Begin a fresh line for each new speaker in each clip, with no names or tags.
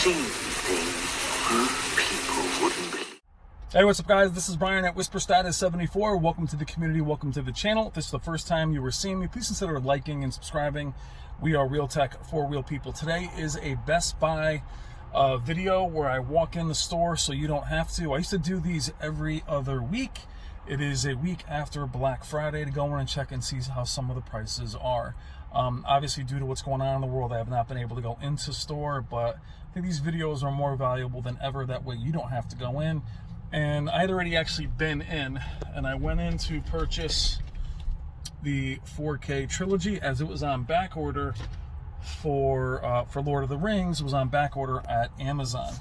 seen things you people wouldn't believe.
Hey, what's up guys? This is Brian at WhisperStatus74. Welcome to the community, welcome to the channel. If this is the first time you were seeing me, please consider liking and subscribing. We are Real Tech for Real People. Today is a Best Buy video where I walk in the store so you don't have to. I used to do these every other week. It is a week after Black Friday to go in and check and see how some of the prices are. Obviously, due to what's going on in the world, I have not been able to go into store, but I think these videos are more valuable than ever. That way you don't have to go in. And I had already actually been in, and I went in to purchase the 4K trilogy as it was on back order for Lord of the Rings. It was on back order at Amazon.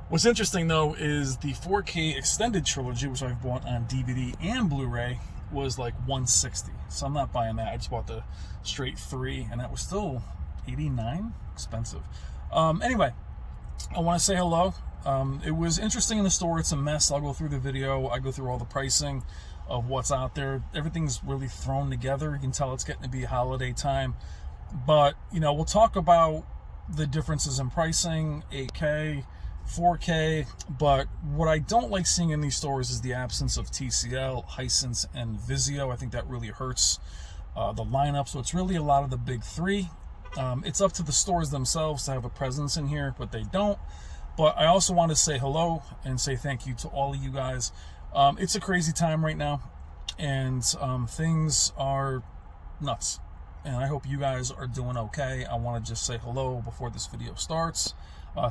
What's interesting though is the 4K extended trilogy, which I've bought on DVD and Blu-ray, was like $160. So I'm not buying that. I just bought the straight 3, and that was still $89. Expensive. Anyway, I want to say hello. It was interesting in the store. It's a mess. I'll go through the video. I go through all the pricing of what's out there. Everything's really thrown together. You can tell it's getting to be holiday time. But, you know, we'll talk about the differences in pricing, 8K, 4K, but what I don't like seeing in these stores is the absence of TCL, Hisense, and Vizio. I think that really hurts the lineup. So it's really a lot of the big three. It's up to the stores themselves to have a presence in here, but they don't. But I also want to say hello and say thank you to all of you guys. It's a crazy time right now, and things are nuts. And I hope you guys are doing okay. I want to just say hello before this video starts.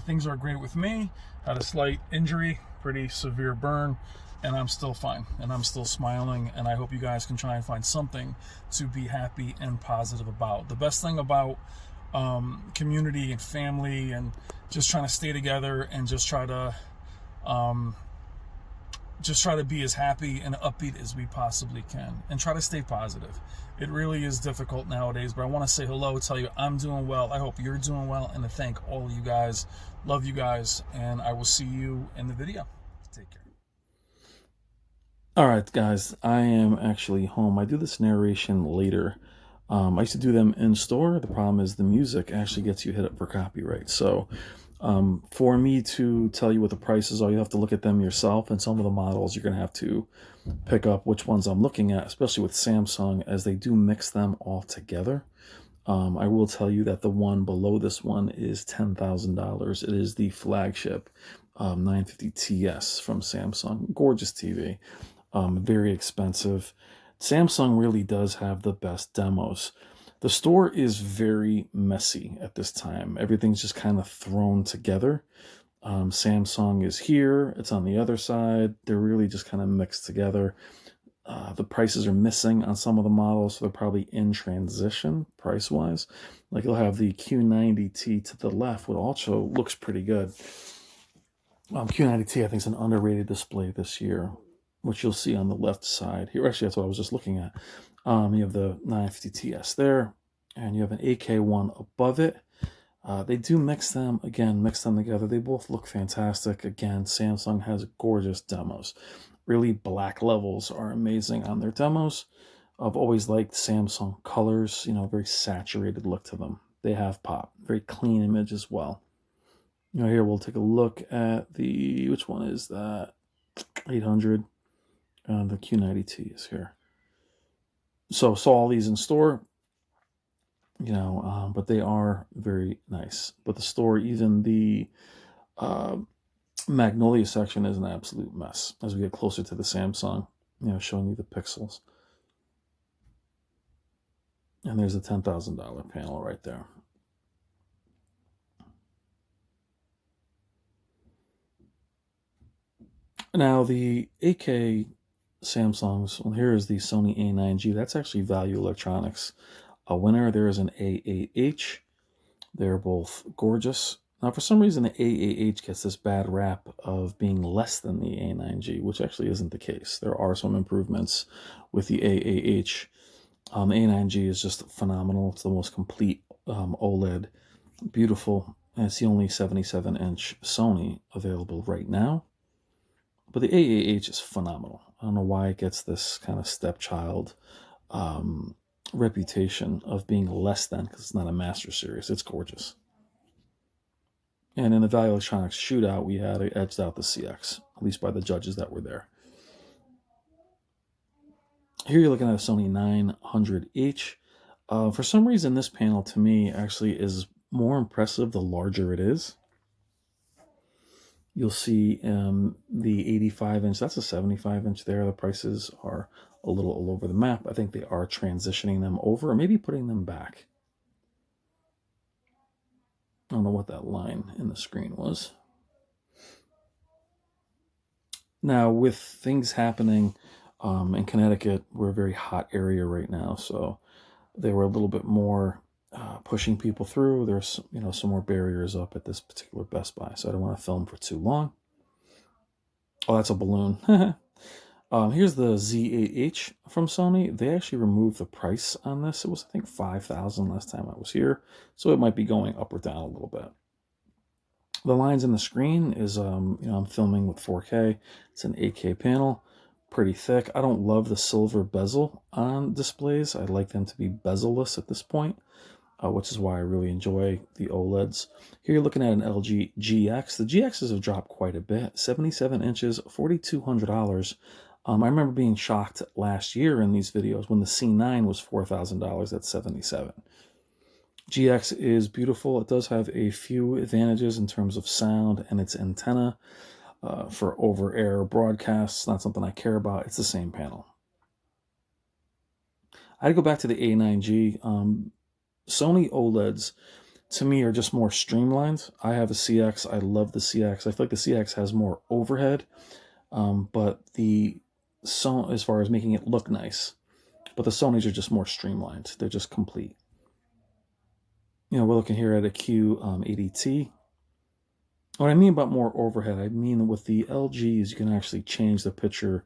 Things are great with me. Had a slight injury, pretty severe burn, and I'm still fine. And I'm still smiling, and I hope you guys can try and find something to be happy and positive about. The best thing about community and family and just trying to stay together and just try to be as happy and upbeat as we possibly can and try to stay positive. It really is difficult nowadays, but I want to say hello, tell you I'm doing well. I hope you're doing well, and to thank all of you guys. Love you guys, and I will see you in the video. Take care. All right, guys, I am actually home. I do this narration later. I used to do them in store. The problem is the music actually gets you hit up for copyright. So for me to tell you what the prices are, you have to look at them yourself, and some of the models you're going to have to pick up which ones I'm looking at, especially with Samsung, as they do mix them all together. I will tell you that the one below this one is $10,000. It is the flagship 950 TS from Samsung. Gorgeous TV. Very expensive. Samsung really does have the best demos. The store is very messy at this time. Everything's just kind of thrown together. Samsung is here. It's on the other side. They're really just kind of mixed together. The prices are missing on some of the models, so they're probably in transition price-wise. Like you'll have the Q90T to the left, which also looks pretty good. Q90T, I think, is an underrated display this year, which you'll see on the left side here. Actually, that's what I was just looking at. You have the 950 TS there, and you have an AK1 above it. They do mix them together. They both look fantastic. Again, Samsung has gorgeous demos. Really, black levels are amazing on their demos. I've always liked Samsung colors, you know, very saturated look to them. They have pop. Very clean image as well. You know, here we'll take a look at the, which one is that? 800. The Q90T is here. So saw all these in store, you know, but they are very nice. But the store, even the Magnolia section, is an absolute mess as we get closer to the Samsung, you know, showing you the pixels. And there's a $10,000 panel right there. Now the 8K Samsungs, well, here is the Sony A9G. That's actually Value Electronics. A winner, there is an A8H. They're both gorgeous. Now, for some reason, the A8H gets this bad rap of being less than the A9G, which actually isn't the case. There are some improvements with the A8H. The A9G is just phenomenal. It's the most complete OLED. Beautiful. And it's the only 77-inch Sony available right now. But the A8H is phenomenal. I don't know why it gets this kind of stepchild reputation of being less than, because it's not a master series. It's gorgeous. And in the Value Electronics shootout, we had edged out the CX, at least by the judges that were there. Here you're looking at a Sony 900H. For some reason, this panel to me actually is more impressive the larger it is. You'll see the 85-inch, that's a 75-inch there. The prices are a little all over the map. I think they are transitioning them over or maybe putting them back. I don't know what that line in the screen was. Now, with things happening in Connecticut, we're a very hot area right now, so they were a little bit more pushing people through. There's some more barriers up at this particular Best Buy, so I don't want to film for too long. Oh, that's a balloon. Here's the Z8H from Sony. They actually removed the price on this. It was, I think, $5,000 last time I was here, so it might be going up or down a little bit. The lines in the screen is, I'm filming with 4K. It's an 8K panel, pretty thick. I don't love the silver bezel on displays. I like them to be bezel-less at this point, which is why I really enjoy the OLEDs. Here you're looking at an LG GX. The GXs have dropped quite a bit. 77 inches, $4,200. I remember being shocked last year in these videos when the C9 was $4,000 at 77. GX is beautiful. It does have a few advantages in terms of sound and its antenna for over-air broadcasts. Not something I care about. It's the same panel. I'd go back to the A9G. Sony OLEDs, to me, are just more streamlined. I have a CX. I love the CX. I feel like the CX has more overhead, but as far as making it look nice, but the Sonys are just more streamlined. They're just complete. We're looking here at a Q80T. What I mean about more overhead, I mean with the LGs, you can actually change the picture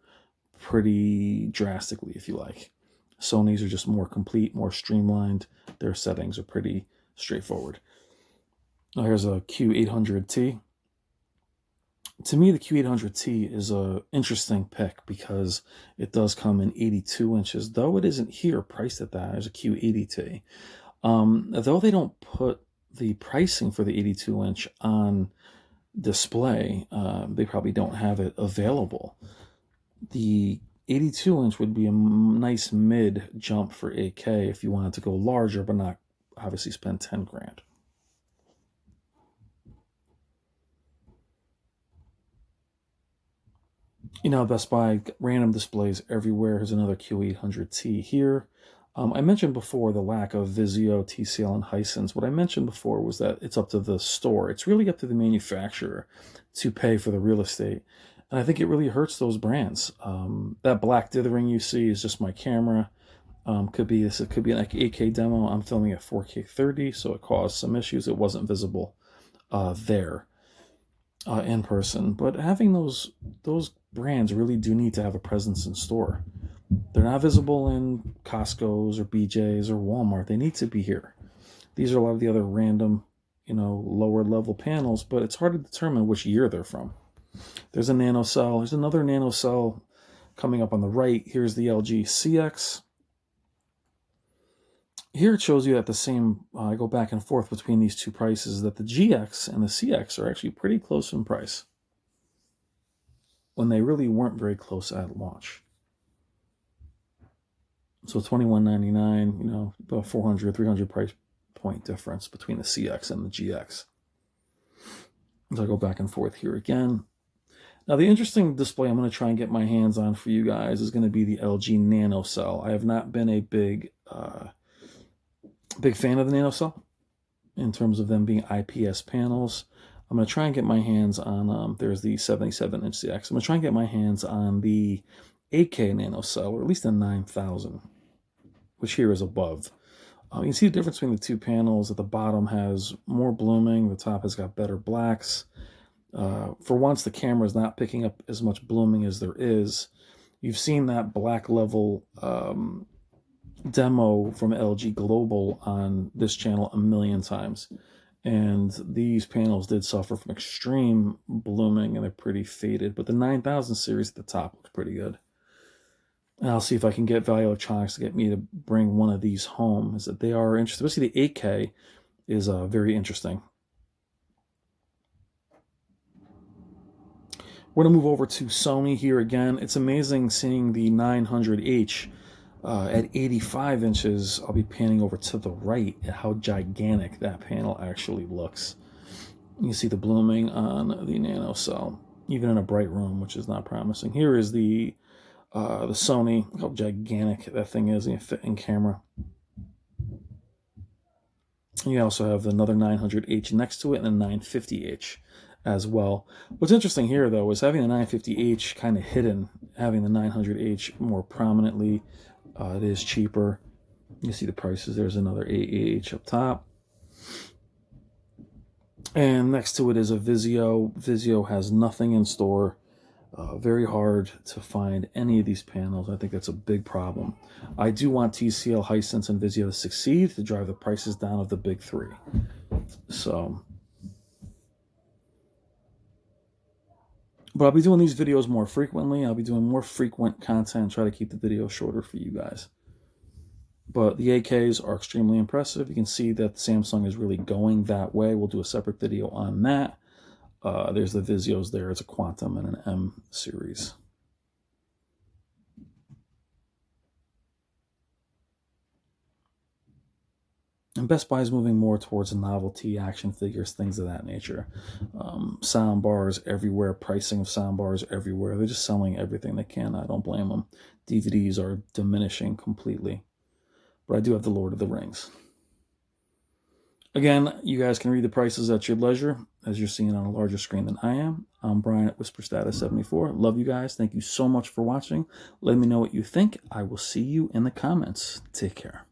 pretty drastically if you like. Sonys are just more complete, more streamlined. Their settings are pretty straightforward. Now here's a Q800T. To me, the Q800T is an interesting pick because it does come in 82 inches, though it isn't here priced at that. There's a Q80T. Though they don't put the pricing for the 82-inch on display, they probably don't have it available. The 82-inch would be a nice mid jump for 8K if you wanted to go larger, but not obviously spend 10 grand. Best Buy, random displays everywhere. Here's another Q800T here. I mentioned before the lack of Vizio, TCL, and Hisense. What I mentioned before was that it's up to the store. It's really up to the manufacturer to pay for the real estate. And I think it really hurts those brands. That black dithering you see is just my camera. It could be an 8K demo. I'm filming at 4K 30, so it caused some issues. It wasn't visible there in person. But having those brands really do need to have a presence in store. They're not visible in Costco's or BJ's or Walmart. They need to be here. These are a lot of the other random, lower level panels, but it's hard to determine which year they're from. There's a nanocell. There's another nanocell coming up on the right. Here's the LG CX. Here it shows you that I go back and forth between these two prices, that the GX and the CX are actually pretty close in price when they really weren't very close at launch. So $21.99, about $400, $300 price point difference between the CX and the GX. So I go back and forth here again. Now the interesting display I'm going to try and get my hands on for you guys is going to be the LG NanoCell. I have not been a big fan of the NanoCell in terms of them being IPS panels. I'm going to try and get my hands on, there's the 77-inch CX. I'm going to try and get my hands on the 8K NanoCell, or at least a 9000, which here is above. You can see the difference between the two panels. At the bottom has more blooming. The top has got better blacks. For once, the camera is not picking up as much blooming as there is. You've seen that black level demo from LG Global on this channel a million times. And these panels did suffer from extreme blooming, and they're pretty faded. But the 9000 series at the top looks pretty good. And I'll see if I can get Value Electronics to get me to bring one of these home. Is that they are interesting, especially the 8K is very interesting. We're going to move over to Sony here again. It's amazing seeing the 900H at 85 inches. I'll be panning over to the right at how gigantic that panel actually looks. You see the blooming on the nano cell, even in a bright room, which is not promising. Here is the Sony, how gigantic that thing is in camera. You also have another 900H next to it and a 950H as well. What's interesting here, though, is having the 950H kind of hidden, having the 900H more prominently. It is cheaper. You see the prices. There's another 8AH up top. And next to it is a Vizio. Vizio has nothing in store. Very hard to find any of these panels. I think that's a big problem. I do want TCL, Hisense, and Vizio to succeed to drive the prices down of the big three. So, but I'll be doing these videos more frequently. I'll be doing more frequent content, try to keep the video shorter for you guys. But the 8Ks are extremely impressive. You can see that Samsung is really going that way. We'll do a separate video on that. There's the Vizios there. It's a Quantum and an M series. And Best Buy is moving more towards novelty, action figures, things of that nature. Sound bars everywhere, pricing of sound bars everywhere. They're just selling everything they can. I don't blame them. DVDs are diminishing completely. But I do have the Lord of the Rings. Again, you guys can read the prices at your leisure, as you're seeing on a larger screen than I am. I'm Brian at WhisperStatus74. Love you guys. Thank you so much for watching. Let me know what you think. I will see you in the comments. Take care.